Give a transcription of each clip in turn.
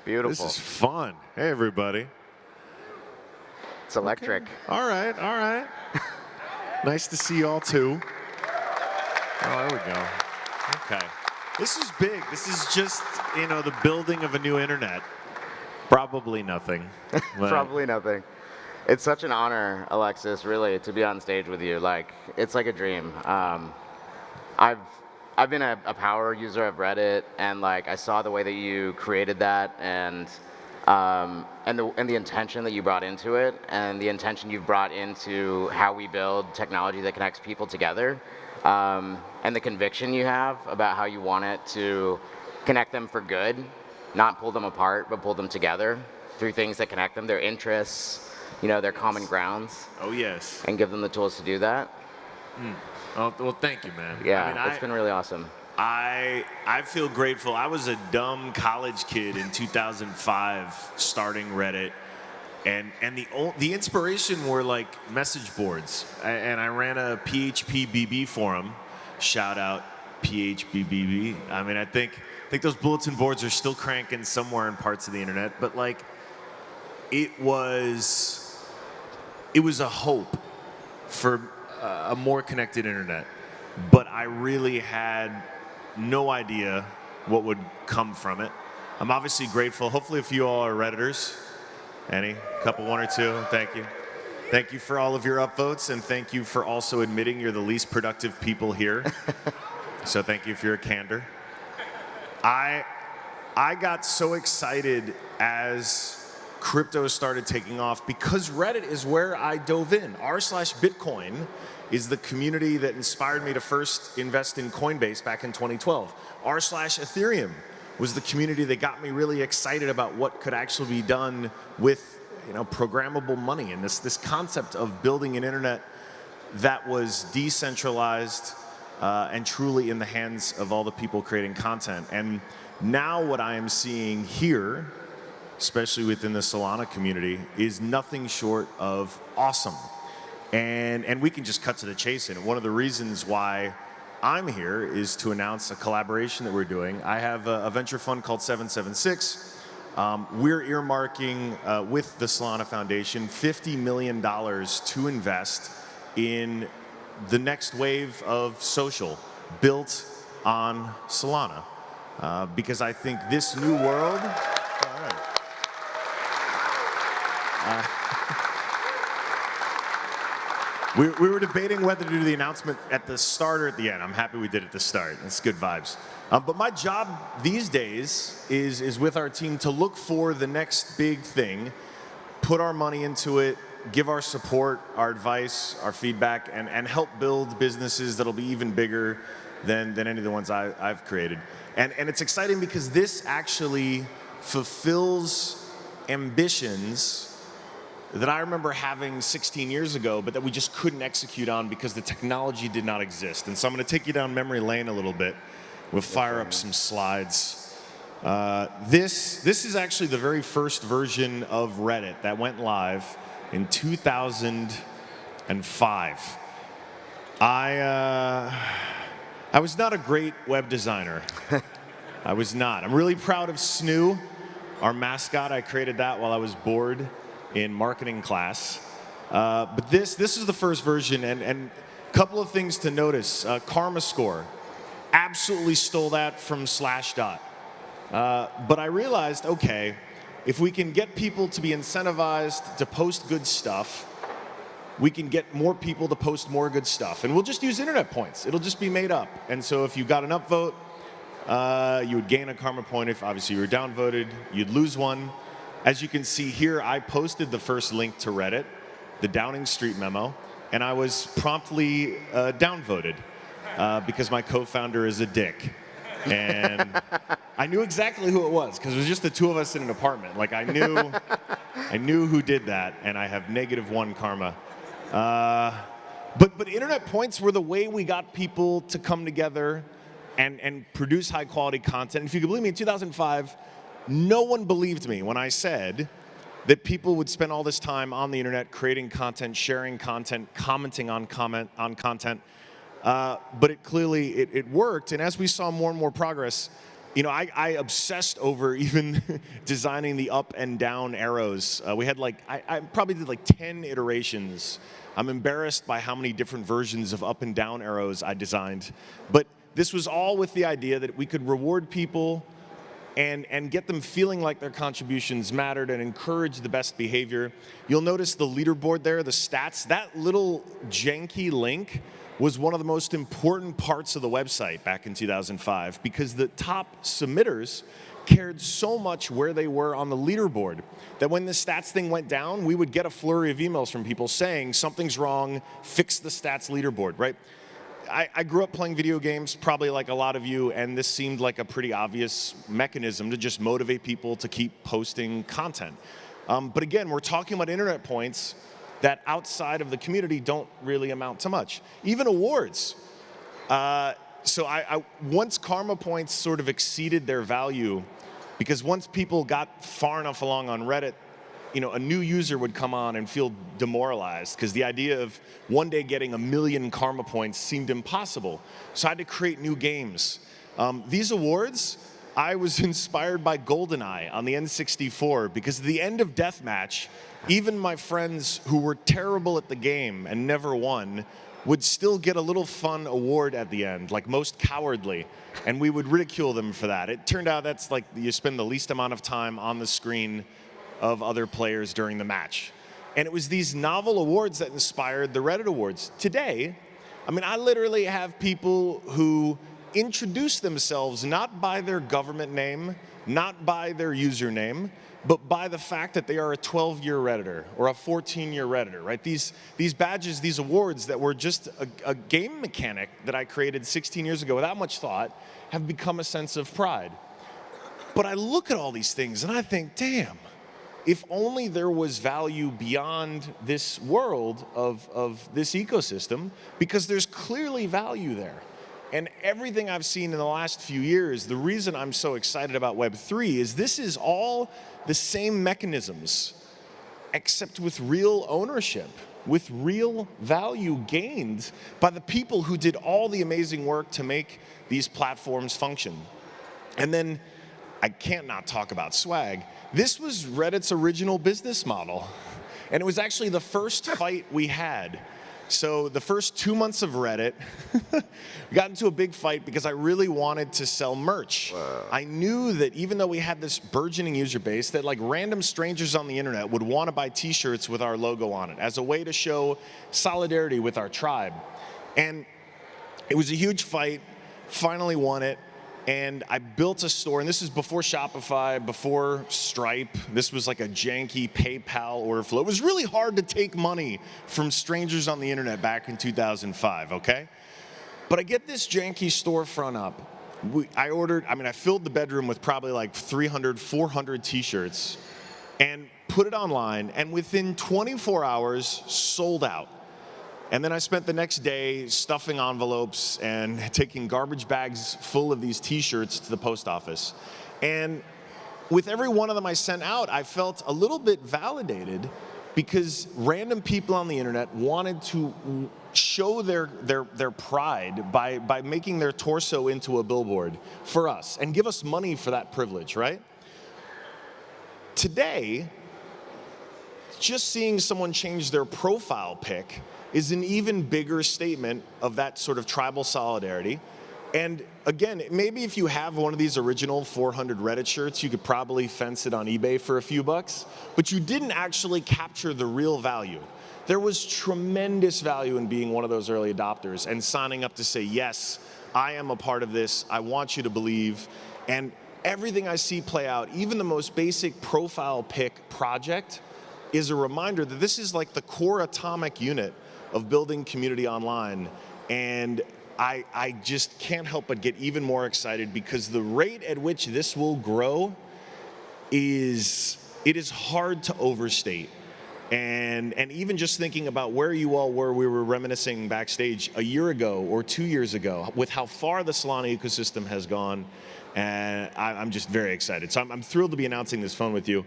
Beautiful. This is fun. Hey, everybody. It's electric. Okay. All right, all right. Nice to see y'all, too. Oh, there we go. Okay. This is big. This is just, you know, the building of a new internet. Probably nothing. Probably nothing. It's such an honor, Alexis, really, to be on stage with you. Like, it's like a dream. I've been a power user of Reddit, and like I saw the way that you created that, and the intention that you brought into it, and the intention you've brought into how we build technology that connects people together, and the conviction you have about how you want it to connect them for good, not pull them apart, but pull them together through things that connect them, their interests, you know, their common grounds. Oh, yes. And give them the tools to do that. Oh, well, thank you, man. Yeah, I mean, it's been really awesome. I feel grateful. I was a dumb college kid in 2005 starting Reddit, and the inspiration were like message boards. And I ran a PHPBB forum. Shout out PHPBB. I mean, I think those bulletin boards are still cranking somewhere in parts of the internet, but like it was a hope for a more connected internet, but I really had no idea what would come from it. I'm obviously grateful. Hopefully a few of all are Redditors. Any? Couple, one or two? Thank you. Thank you for all of your upvotes, and thank you for also admitting you're the least productive people here. So thank you for your candor. I got so excited as crypto started taking off because Reddit is where I dove in. r/Bitcoin is the community that inspired me to first invest in Coinbase back in 2012. r/Ethereum was the community that got me really excited about what could actually be done with, you know, programmable money and this concept of building an internet that was decentralized and truly in the hands of all the people creating content. And now what I am seeing here, especially within the Solana community, is nothing short of awesome. And we can just cut to the chase in it. One of the reasons why I'm here is to announce a collaboration that we're doing. I have a venture fund called 776. We're earmarking with the Solana Foundation $50 million to invest in the next wave of social built on Solana. Because I think this new world, we were debating whether to do the announcement at the start or at the end. I'm happy we did it at the start. It's good vibes. But my job these days is with our team to look for the next big thing, put our money into it, give our support, our advice, our feedback, and help build businesses that'll be even bigger than any of the ones I've created. And it's exciting because this actually fulfills ambitions that I remember having 16 years ago, but that we just couldn't execute on because the technology did not exist. And so I'm going to take you down memory lane a little bit. We'll fire up some slides. This is actually the very first version of Reddit that went live in 2005. I was not a great web designer. I was not. I'm really proud of Snoo, our mascot. I created that while I was bored in marketing class. But this is the first version, and a couple of things to notice. Karma score. Absolutely stole that from Slashdot. But I realized, okay, if we can get people to be incentivized to post good stuff, we can get more people to post more good stuff. And we'll just use internet points. It'll just be made up. And so if you got an upvote, you would gain a karma point. If obviously you were downvoted, you'd lose one. As you can see here, I posted the first link to Reddit, the Downing Street memo, and I was promptly downvoted because my co-founder is a dick. And I knew exactly who it was because it was just the two of us in an apartment. Like I knew who did that, and I have -1 karma. But internet points were the way we got people to come together and produce high quality content. And if you could believe me, in 2005, no one believed me when I said that people would spend all this time on the internet creating content, sharing content, commenting on content. But it clearly worked. And as we saw more and more progress, I obsessed over even designing the up and down arrows. We had I probably did like 10 iterations. I'm embarrassed by how many different versions of up and down arrows I designed. But this was all with the idea that we could reward people and get them feeling like their contributions mattered and encourage the best behavior. You'll notice the leaderboard there, the stats, that little janky link was one of the most important parts of the website back in 2005 because the top submitters cared so much where they were on the leaderboard that when the stats thing went down, we would get a flurry of emails from people saying something's wrong, fix the stats leaderboard, right? I grew up playing video games, probably like a lot of you, and this seemed like a pretty obvious mechanism to just motivate people to keep posting content. But again, we're talking about internet points that outside of the community don't really amount to much. Even awards. So once karma points sort of exceeded their value, because once people got far enough along on Reddit, a new user would come on and feel demoralized because the idea of one day getting 1 million karma points seemed impossible. So I had to create new games. These awards, I was inspired by GoldenEye on the N64 because at the end of Deathmatch, even my friends who were terrible at the game and never won would still get a little fun award at the end, like most cowardly, and we would ridicule them for that. It turned out that's like you spend the least amount of time on the screen of other players during the match. And it was these novel awards that inspired the Reddit awards. Today, I literally have people who introduce themselves not by their government name, not by their username, but by the fact that they are a 12-year Redditor or a 14-year Redditor, right? These badges, these awards that were just a game mechanic that I created 16 years ago without much thought have become a sense of pride. But I look at all these things and I think, damn, if only there was value beyond this world of this ecosystem, because there's clearly value there. And everything I've seen in the last few years, the reason I'm so excited about Web3 is this is all the same mechanisms, except with real ownership, with real value gained by the people who did all the amazing work to make these platforms function. And then I can't not talk about swag. This was Reddit's original business model. And it was actually the first fight we had. So the first 2 months of Reddit, we got into a big fight because I really wanted to sell merch. Wow. I knew that even though we had this burgeoning user base, that like random strangers on the internet would want to buy t-shirts with our logo on it as a way to show solidarity with our tribe. And it was a huge fight, finally won it. And I built a store, and this is before Shopify, before Stripe. This was like a janky PayPal order flow. It was really hard to take money from strangers on the internet back in 2005, okay? But I get this janky storefront up. I filled the bedroom with probably like 300, 400 t-shirts and put it online, and within 24 hours, sold out. And then I spent the next day stuffing envelopes and taking garbage bags full of these t-shirts to the post office. And with every one of them I sent out, I felt a little bit validated because random people on the internet wanted to show their pride by making their torso into a billboard for us and give us money for that privilege, right? Today, just seeing someone change their profile pic is an even bigger statement of that sort of tribal solidarity. And again, maybe if you have one of these original 400 Reddit shirts, you could probably fence it on eBay for a few bucks, but you didn't actually capture the real value. There was tremendous value in being one of those early adopters and signing up to say, yes, I am a part of this, I want you to believe. And everything I see play out, even the most basic profile pic project, is a reminder that this is like the core atomic unit of building community online. And I just can't help but get even more excited because the rate at which this will grow is hard to overstate. And even just thinking about where you all were, we were reminiscing backstage a year ago or 2 years ago with how far the Solana ecosystem has gone. And I'm just very excited. So I'm thrilled to be announcing this phone with you.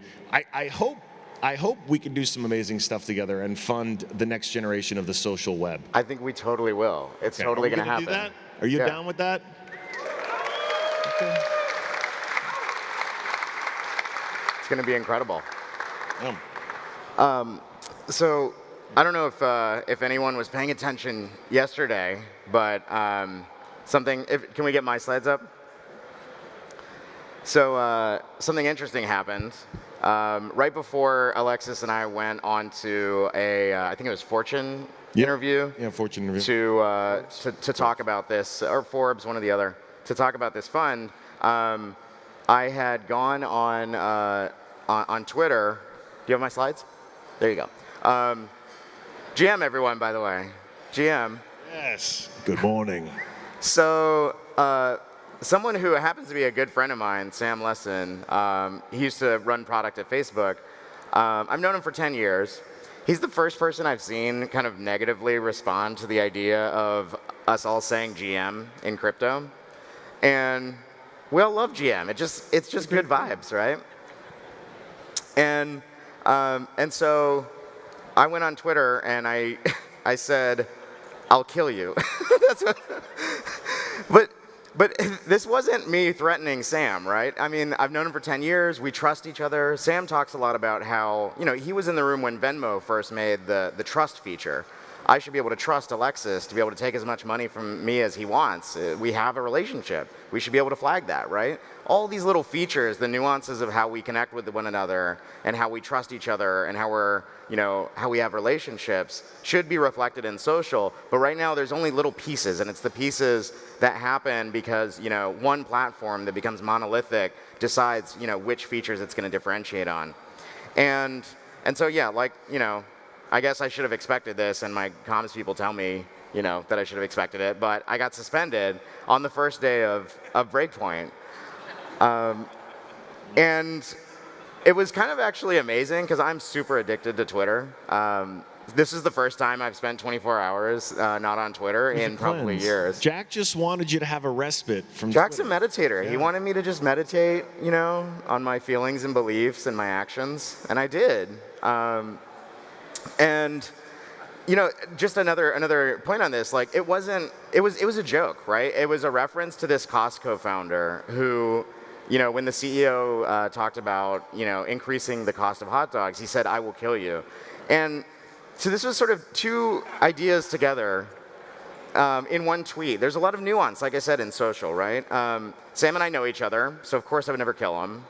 I hope we can do some amazing stuff together and fund the next generation of the social web. I think we totally will. It's totally going to happen. Do that? Are you down with that? Okay. It's going to be incredible. Um, So I don't know if anyone was paying attention yesterday, but can we get my slides up? So something interesting happened. Right before Alexis and I went on to I think it was Fortune interview. Yeah, Fortune interview. To talk about this, or Forbes, one or the other, to talk about this fund. I had gone on Twitter. Do you have my slides? There you go. GM, everyone, by the way. GM. Yes. Good morning. So, someone who happens to be a good friend of mine, Sam Lesson, he used to run product at Facebook. I've known him for 10 years. He's the first person I've seen kind of negatively respond to the idea of us all saying GM in crypto. And we all love GM. It's just good vibes, right? And so I went on Twitter and I said, "I'll kill you." That's what, but this wasn't me threatening Sam, right? I mean, I've known him for 10 years. We trust each other. Sam talks a lot about how, he was in the room when Venmo first made the trust feature. I should be able to trust Alexis to be able to take as much money from me as he wants. We have a relationship. We should be able to flag that, right? All these little features, the nuances of how we connect with one another and how we trust each other and how we have relationships should be reflected in social. But right now there's only little pieces, and it's the pieces that happen because, one platform that becomes monolithic decides, which features it's going to differentiate on. And so, yeah, I guess I should have expected this, and my comms people tell me, that I should have expected it, but I got suspended on the first day of Breakpoint. And it was kind of actually amazing because I'm super addicted to Twitter. This is the first time I've spent 24 hours not on Twitter in probably years. Jack just wanted you to have a respite from Jack's Twitter. a meditator. Yeah. He wanted me to just meditate, on my feelings and beliefs and my actions, and I did. And just another point on this, it was a joke, right? It was a reference to this Costco founder who, when the CEO talked about, increasing the cost of hot dogs, he said, "I will kill you." And so this was sort of two ideas together in one tweet. There's a lot of nuance, like I said, in social, right? Sam and I know each other, so of course I would never kill him,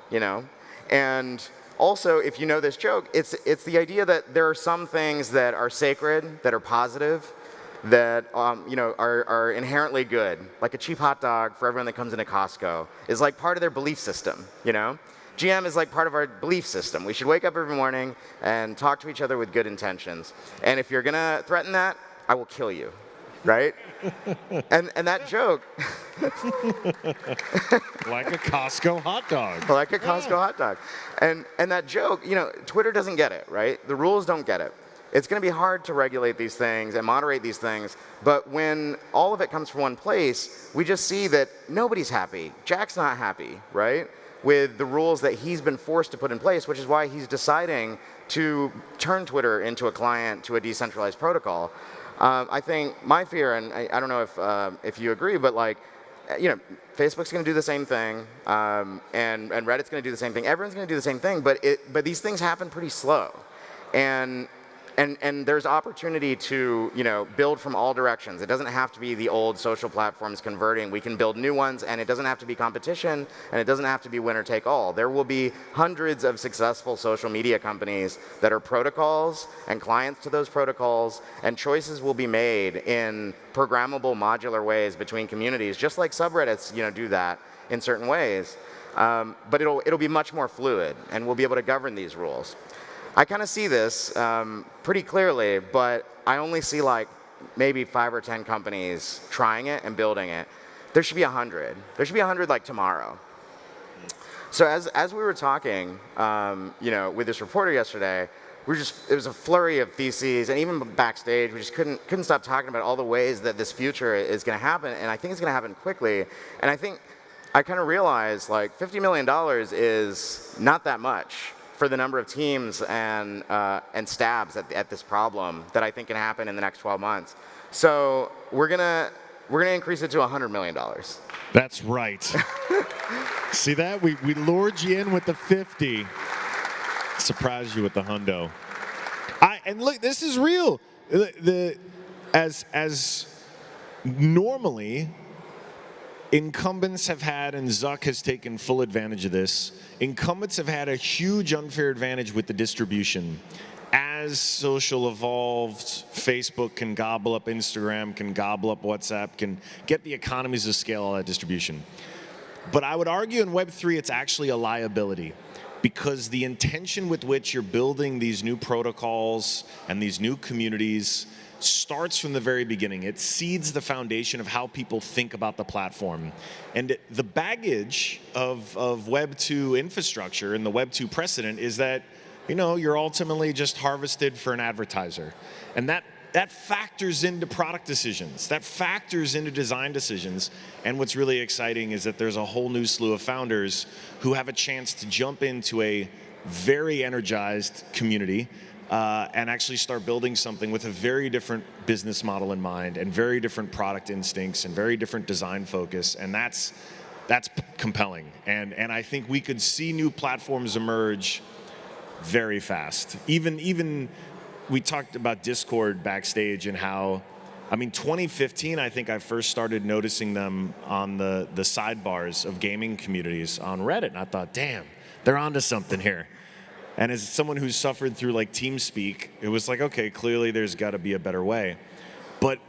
And also, if you know this joke, it's the idea that there are some things that are sacred, that are positive, that are inherently good. Like a cheap hot dog for everyone that comes into Costco is like part of their belief system. GM is like part of our belief system. We should wake up every morning and talk to each other with good intentions. And if you're gonna threaten that, I will kill you, right? and that joke. Like a Costco hot dog. Like a Costco hot dog. And that joke, Twitter doesn't get it, right? The rules don't get it. It's going to be hard to regulate these things and moderate these things, but when all of it comes from one place, we just see that nobody's happy. Jack's not happy, right? With the rules that he's been forced to put in place, which is why he's deciding to turn Twitter into a client to a decentralized protocol. I think my fear, and I don't know if you agree, but Facebook's going to do the same thing, and Reddit's going to do the same thing. Everyone's going to do the same thing, but these things happen pretty slow, and there's opportunity to build from all directions. It doesn't have to be the old social platforms converting. We can build new ones, and it doesn't have to be competition, and it doesn't have to be winner take all. There will be hundreds of successful social media companies that are protocols and clients to those protocols, and choices will be made in programmable modular ways between communities, just like subreddits do that in certain ways. But it'll be much more fluid, and we'll be able to govern these rules. I kind of see this pretty clearly, but I only see maybe 5 or 10 companies trying it and building it. There should be 100. There should be 100 tomorrow. So as we were talking, with this reporter yesterday, it was a flurry of theses, and even backstage, we just couldn't stop talking about all the ways that this future is going to happen, and I think it's going to happen quickly. And I think I kind of realized $50 million is not that much for the number of teams and stabs at this problem that I think can happen in the next 12 months. So we're gonna increase it to $100 million. That's right. See that? We lured you in with the 50, Surprise you with the hundo. And look, this is real. As normally, incumbents have had, and Zuck has taken full advantage of this, incumbents have had a huge unfair advantage with the distribution. As social evolved, Facebook can gobble up Instagram, can gobble up WhatsApp, can get the economies of scale of that distribution. But I would argue in Web3 it's actually a liability, because the intention with which you're building these new protocols and these new communities starts from the very beginning. It seeds the foundation of how people think about the platform. And the baggage of Web 2 infrastructure and the Web 2 precedent is that, you know, you're ultimately just harvested for an advertiser. And that factors into product decisions. That factors into design decisions. And what's really exciting is that there's a whole new slew of founders who have a chance to jump into a very energized community and actually start building something with a very different business model in mind, and very different product instincts, and very different design focus. And that's compelling. And I think we could see new platforms emerge very fast. Even we talked about Discord backstage and how, I mean, 2015, I think I first started noticing them on the sidebars of gaming communities on Reddit. And I thought, damn, they're onto something here. And as someone who's suffered through like TeamSpeak, it was like, okay, clearly there's got to be a better way. But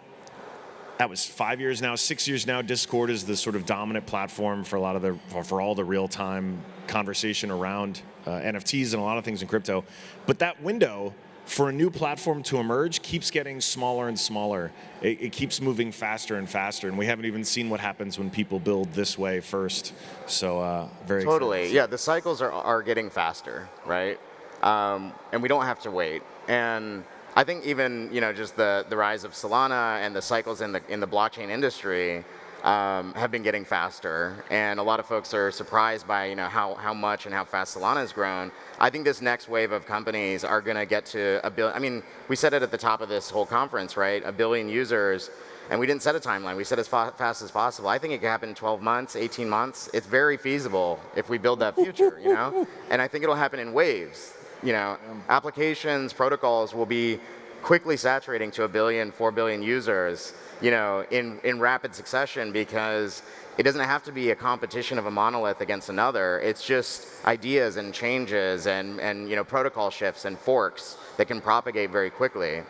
that was 5 years now, 6 years now. Discord is the sort of dominant platform for a lot of for all the real-time conversation around NFTs and a lot of things in crypto. But that window for a new platform to emerge keeps getting smaller and smaller. It keeps moving faster and faster, and we haven't even seen what happens when people build this way first. So very Totally, excited. yeah. The cycles are getting faster, right? And we don't have to wait. And I think even, you know, just the rise of Solana and the cycles in the blockchain industry have been getting faster, and a lot of folks are surprised by, you know, how much and how fast Solana has grown. I think this next wave of companies are going to get to a billion. I mean, we said it at the top of this whole conference, right? 1 billion users, and we didn't set a timeline. We said as fast as possible. I think it could happen in 12 months, 18 months. It's very feasible if we build that future, you know? And I think it'll happen in waves. You know, applications, protocols will be quickly saturating to 1 billion, 4 billion users, you know, in rapid succession, because it doesn't have to be a competition of a monolith against another. It's just ideas and changes and you know, protocol shifts and forks that can propagate very quickly.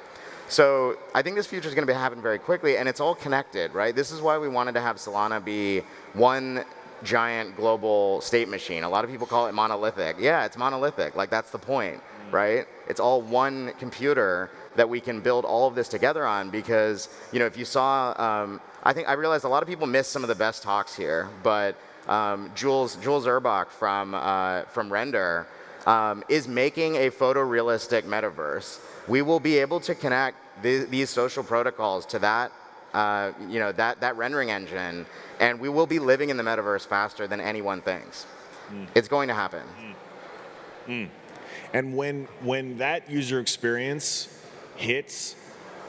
So I think this future is going to happen very quickly, and it's all connected, right? This is why we wanted to have Solana be one giant global state machine. A lot of people call it monolithic. Yeah, it's monolithic. Like, that's the point, right? It's all one computer that we can build all of this together on, because, you know, if you saw, I realized a lot of people missed some of the best talks here, but Jules Urbach from Render is making a photorealistic metaverse. We will be able to connect these social protocols to that, you know, that rendering engine, and we will be living in the metaverse faster than anyone thinks. It's going to happen. And when that user experience hits,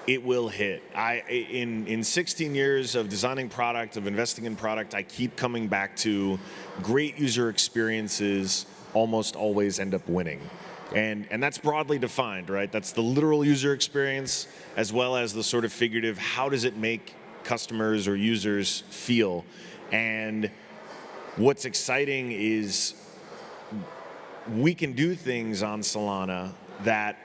it will hit. In 16 years of designing product, of investing in product, I keep coming back to great user experiences almost always end up winning. And that's broadly defined, right? That's the literal user experience, as well as the sort of figurative, how does it make customers or users feel? And what's exciting is we can do things on Solana that,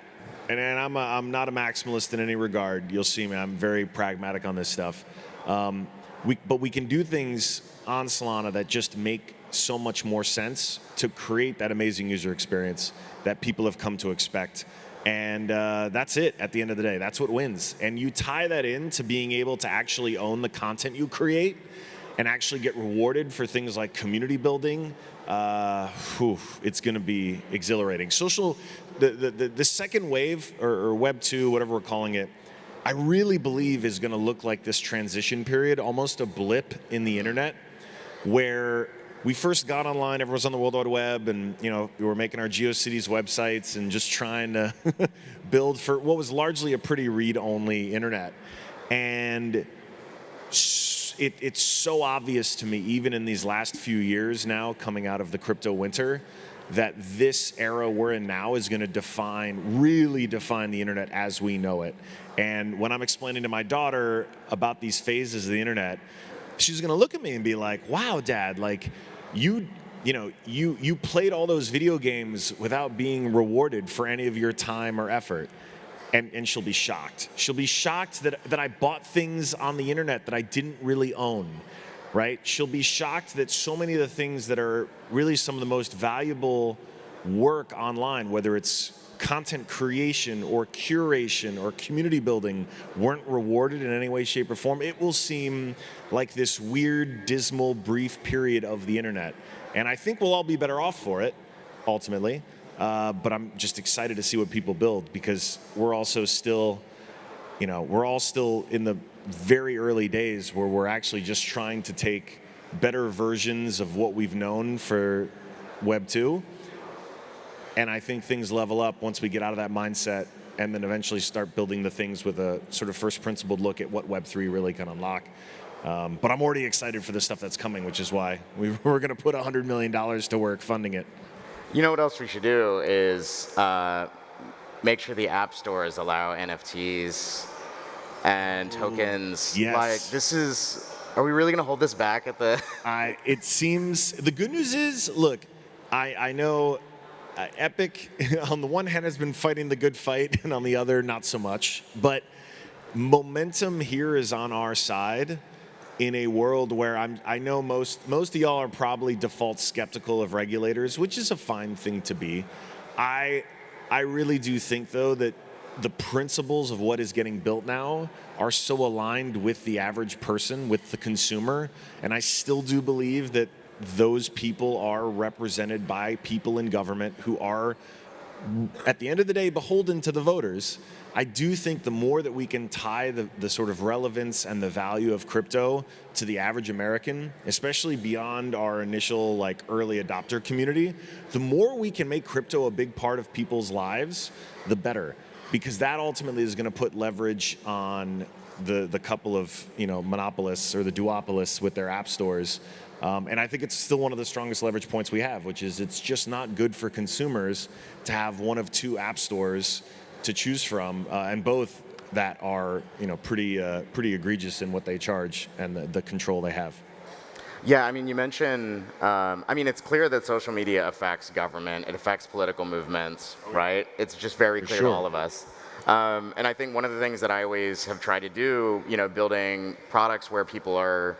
and I'm not a maximalist in any regard. You'll see me, I'm very pragmatic on this stuff. But we can do things on Solana that just make so much more sense to create that amazing user experience that people have come to expect. And that's it at the end of the day. That's what wins. And you tie that into being able to actually own the content you create and actually get rewarded for things like community building. It's going to be exhilarating. Social, the second wave, or Web 2, whatever we're calling it, I really believe is going to look like this transition period, almost a blip in the internet, where we first got online, everyone's on the World Wide Web, and, you know, we were making our GeoCities websites and just trying to build for what was largely a pretty read-only internet. And it's so obvious to me, even in these last few years now, coming out of the crypto winter, that this era we're in now is going to really define the internet as we know it. And when I'm explaining to my daughter about these phases of the internet, she's going to look at me and be like, wow, Dad, like you played all those video games without being rewarded for any of your time or effort. And she'll be shocked. She'll be shocked that I bought things on the internet that I didn't really own, right? She'll be shocked that so many of the things that are really some of the most valuable work online, whether it's content creation or curation or community building, weren't rewarded in any way, shape, or form. It will seem like this weird, dismal, brief period of the internet. And I think we'll all be better off for it, ultimately. But I'm just excited to see what people build, because we're also still, we're all still in the very early days where we're actually just trying to take better versions of what we've known for Web 2. And I think things level up once we get out of that mindset and then eventually start building the things with a sort of first principled look at what Web 3 really can unlock. But I'm already excited for the stuff that's coming, which is why we're going to put $100 million to work funding it. You know what else we should do is make sure the app stores allow NFTs and tokens. Yes. Like, are we really going to hold this back at the? It seems, the good news is, look, I know Epic on the one hand has been fighting the good fight, and on the other, not so much. But momentum here is on our side. In a world where I know most of y'all are probably default skeptical of regulators, which is a fine thing to be. I really do think, though, that the principles of what is getting built now are so aligned with the average person, with the consumer, and I still do believe that those people are represented by people in government who are, at the end of the day, beholden to the voters. I do think the more that we can tie the sort of relevance and the value of crypto to the average American, especially beyond our initial like early adopter community, the more we can make crypto a big part of people's lives, the better. Because that ultimately is going to put leverage on the couple of monopolists or the duopolists with their app stores. And I think it's still one of the strongest leverage points we have, which is it's just not good for consumers to have one of two app stores to choose from, and both that are pretty egregious in what they charge and the control they have. Yeah, I mean, you mentioned, it's clear that social media affects government, it affects political movements, right? It's just very clear to all of us. And I think one of the things that I always have tried to do, building products where people are,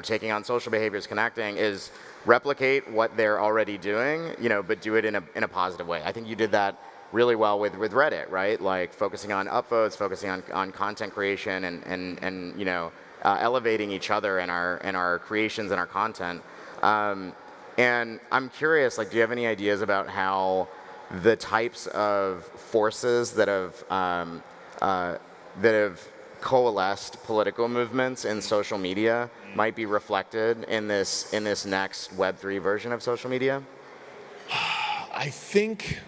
taking on social behaviors, connecting, is replicate what they're already doing, but do it in a positive way. I think you did that really well with Reddit, right? Like focusing on upvotes, focusing on content creation, and elevating each other and our creations and our content. And I'm curious, like, do you have any ideas about how the types of forces that have coalesced political movements in social media might be reflected in this next Web3 version of social media? I think,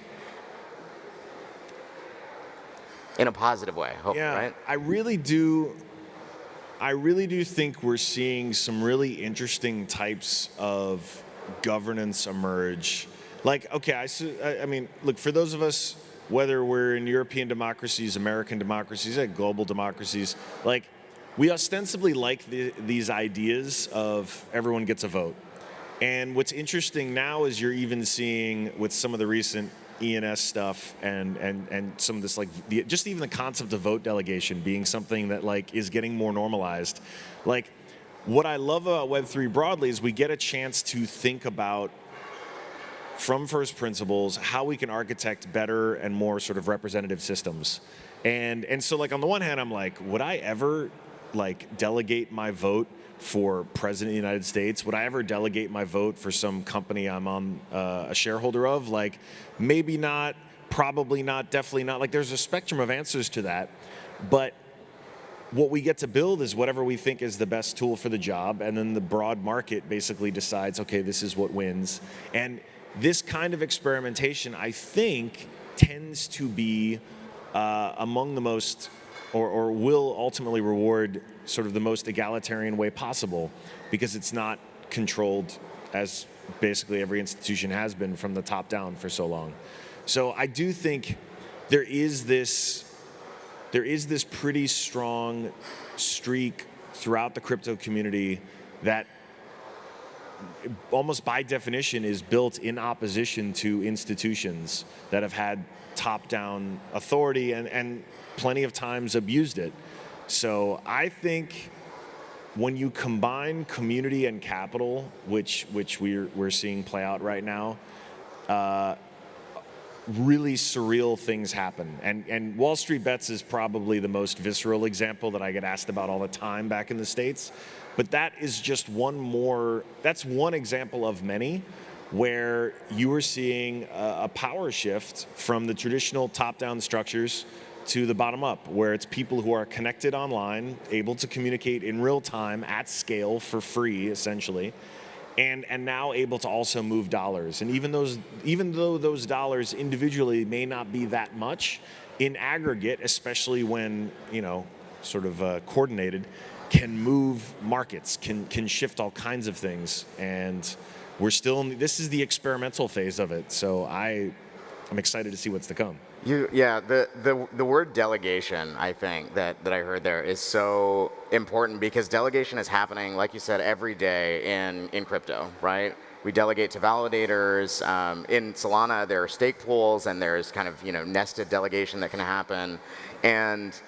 in a positive way, yeah, right? I really do think we're seeing some really interesting types of governance emerge. Like, okay, I mean, look, for those of us, whether we're in European democracies, American democracies, global democracies, like, we ostensibly like these ideas of everyone gets a vote. And what's interesting now is you're even seeing with some of the recent ENS stuff and some of this, like, just even the concept of vote delegation being something that, like, is getting more normalized. Like, what I love about Web3 broadly is we get a chance to think about, from first principles, how we can architect better and more sort of representative systems. And so, like, on the one hand, I'm like, would I ever, like, delegate my vote for president of the United States? Would I ever delegate my vote for some company I'm on a shareholder of? Like, maybe not, probably not, definitely not. Like, there's a spectrum of answers to that. But what we get to build is whatever we think is the best tool for the job, and then the broad market basically decides, okay, this is what wins. And this kind of experimentation, I think, tends to be among the most, or will ultimately reward sort of the most egalitarian way possible, because it's not controlled as basically every institution has been from the top down for so long. So I do think there is this pretty strong streak throughout the crypto community that almost by definition is built in opposition to institutions that have had top-down authority and plenty of times abused it. So I think when you combine community and capital, which we're seeing play out right now, really surreal things happen. And Wall Street Bets is probably the most visceral example that I get asked about all the time back in the States. But that is just that's one example of many where you are seeing a power shift from the traditional top-down structures to the bottom up, where it's people who are connected online, able to communicate in real time at scale for free, essentially, and now able to also move dollars. And even though those dollars individually may not be that much, in aggregate, especially when sort of coordinated, can move markets, can shift all kinds of things. And we're still this is the experimental phase of it. So I'm excited to see what's to come. The word delegation, I think, that I heard there is so important, because delegation is happening, like you said, every day in crypto, right? We delegate to validators. In Solana, there are stake pools, and there's kind of nested delegation that can happen. And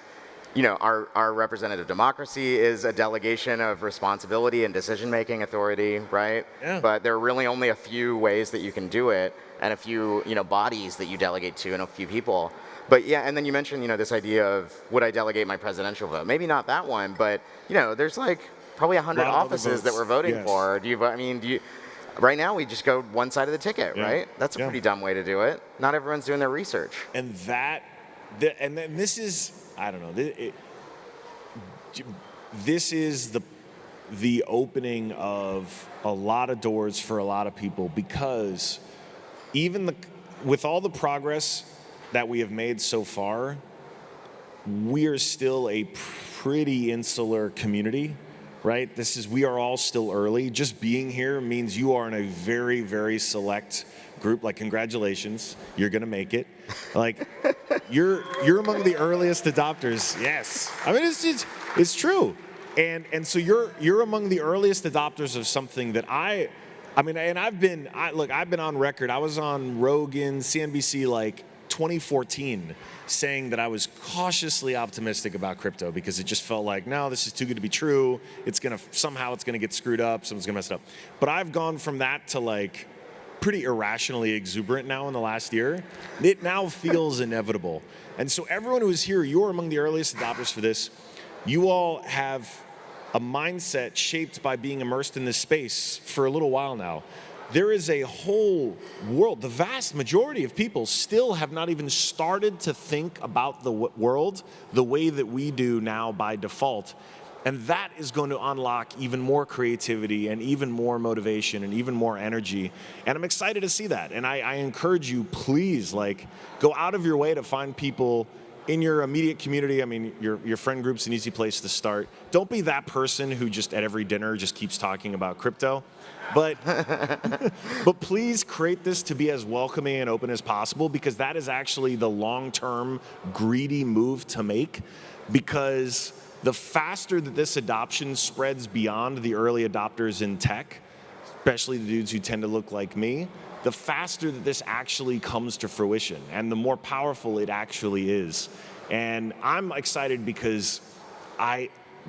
our representative democracy is a delegation of responsibility and decision-making authority, right? Yeah. But there are really only a few ways that you can do it, and a few bodies that you delegate to, and a few people. But yeah, and then you mentioned this idea of, would I delegate my presidential vote? Maybe not that one, but there's like probably 100 offices that we're voting for. Do you? Right now we just go one side of the ticket, right? That's a pretty dumb way to do it. Not everyone's doing their research. And then this is, I don't know. This is the opening of a lot of doors for a lot of people, because with all the progress that we have made so far, we are still a pretty insular community, right? We are all still early. Just being here means you are in a very, very select group. Like, congratulations, you're gonna make it. Like, you're among the earliest adopters. Yes, I mean it's true, and so you're among the earliest adopters of something that I've been on record. I was on Rogan, CNBC, like 2014, saying that I was cautiously optimistic about crypto because it just felt like, no, this is too good to be true. Somehow it's gonna get screwed up. Someone's gonna mess it up. But I've gone from that to like pretty irrationally exuberant now in the last year. It now feels inevitable. And so everyone who is here, you're among the earliest adopters for this. You all have a mindset shaped by being immersed in this space for a little while now. There is a whole world. The vast majority of people still have not even started to think about the world the way that we do now by default. And that is going to unlock even more creativity and even more motivation and even more energy. And I'm excited to see that. And I encourage you, please, go out of your way to find people in your immediate community. I mean, your friend group's an easy place to start. Don't be that person who just at every dinner just keeps talking about crypto. But please create this to be as welcoming and open as possible, because that is actually the long-term greedy move to make, because the faster that this adoption spreads beyond the early adopters in tech, especially the dudes who tend to look like me, the faster that this actually comes to fruition and the more powerful it actually is. And I'm excited because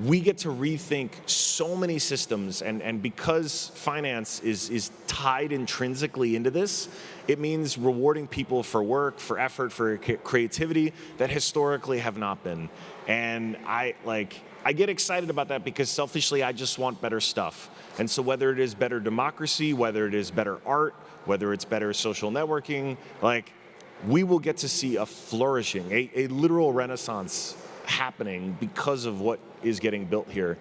we get to rethink so many systems, and because finance is tied intrinsically into this, it means rewarding people for work, for effort, for creativity that historically have not been. And I get excited about that because selfishly I just want better stuff. And so whether it is better democracy, whether it is better art, whether it's better social networking, we will get to see a flourishing, a literal renaissance happening because of what is getting built here.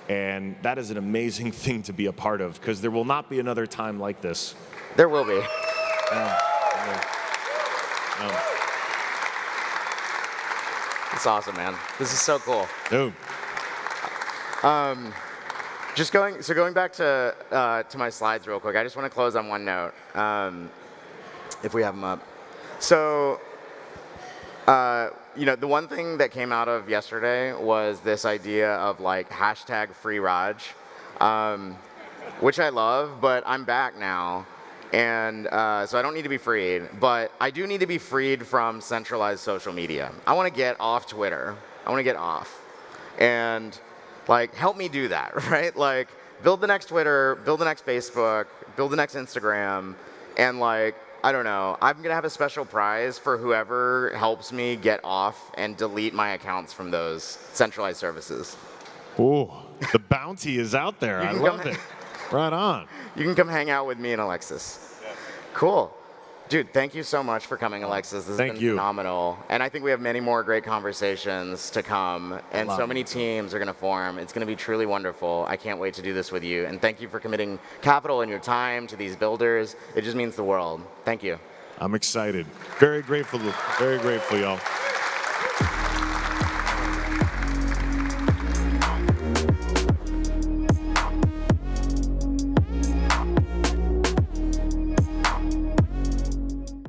And that is an amazing thing to be a part of, because there will not be another time like this. There will be. It's awesome, man. This is so cool. Dude. going back to my slides real quick. I just want to close on one note, if we have them up. So, you know, the one thing that came out of yesterday was this idea of like hashtag free Raj, which I love, but I'm back now. And so I don't need to be freed, but I do need to be freed from centralized social media. I want to get off Twitter. I want to get off. And like, help me do that, right? Like, build the next Twitter, build the next Facebook, build the next Instagram, and like, I don't know, I'm gonna have a special prize for whoever helps me get off and delete my accounts from those centralized services. Ooh, the bounty is out there. I love it. Right on. You can come hang out with me and Alexis. Cool. Dude, thank you so much for coming, Alexis. This has been phenomenal. And I think we have many more great conversations to come. And so many teams are going to form. It's going to be truly wonderful. I can't wait to do this with you. And thank you for committing capital and your time to these builders. It just means the world. Thank you. I'm excited. Very grateful, y'all.